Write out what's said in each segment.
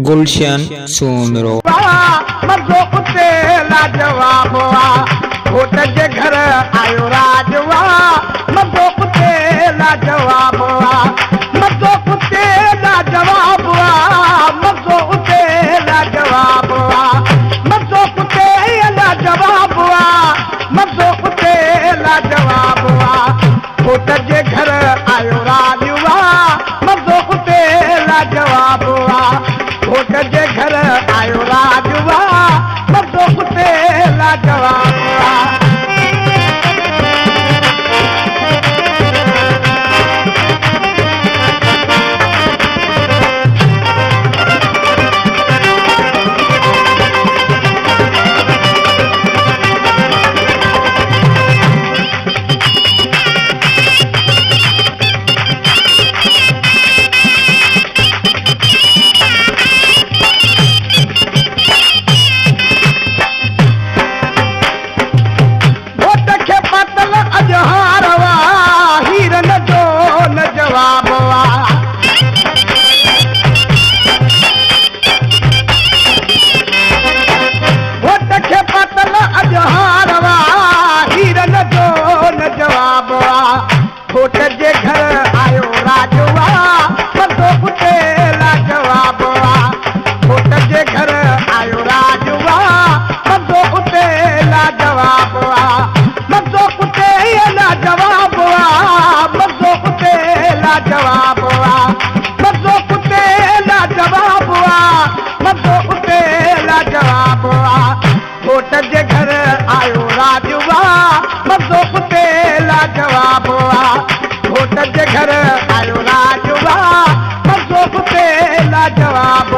गुलशन सूमरो मज़ो उते लाजवाब घोट जे घर आयो राजवा मज़ो उते लाजवाब मज़ो उते लाजवाब मज़ो उते लाजवाब मज़ो उते लाजवाब मज़ो उते लाजवाब घोट जे घर आयो राजवा मज़ो उते लाजवाब घोट जे घर आयो राजवा मज़ो उते लाजवाब घोट जे घर आयो राजवा मज़ो उते लाजवाब घोट जे घर आयो राजवा मज़ो उते लाजवाब मज़ो उते लाजवाब मज़ो उते लाजवाब मज़ो उते लाजवाब मज़ो उते लाजवाब घोट जे घर आयो राजवा मज़ो उते लाजवाब घोट जे घर आयो राजवा मज़ो उते लाजवाब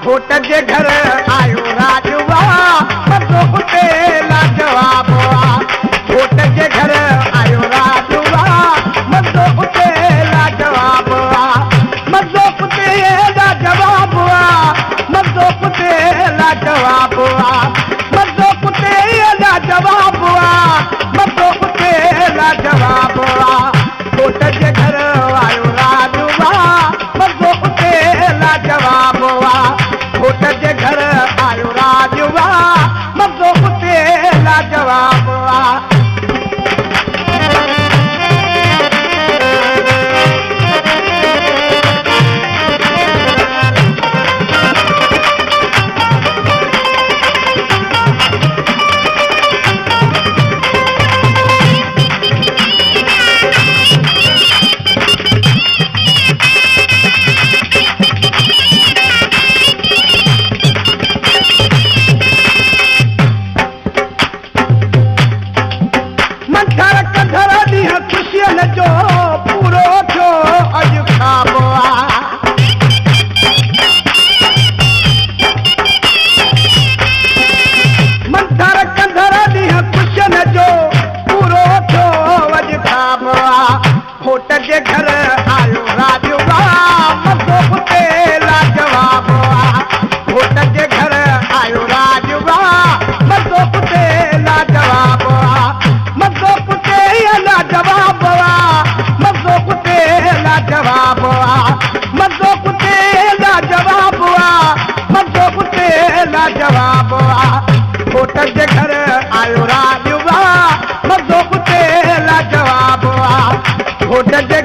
घोट जे घर आयो राजवा मज़ो उते लाजवाब घोट जे घर आयो राजवा मज़ो उते लाजवाब मज़ो उते लाजवाब मज़ो उते लाजवाब मज़ो उते लाजवाब मज़ो उते लाजवाब घोट जे घर आयो राजवा मज़ो उते लाजवाब घोट जे घर आयो राजवा मज़ो उते लाजवाब जो पूरो थियो अॼु खाबो मंथर कंधर ॾींहं ख़ुशियन जो पूरो थियो अॼु खाबो घोट जे घर आयो राजवा मज़ो उते लाजवाब घोट जे घर आयो राजवा मज़ो उते लाजवाब मज़ो उते लाजवाब मज़ो उते लाजवाब मज़ो उते लाजवाब मज़ो उते लाजवाब घोट जे घर आयो राजवा मज़ो उते लाजवाब घोट जे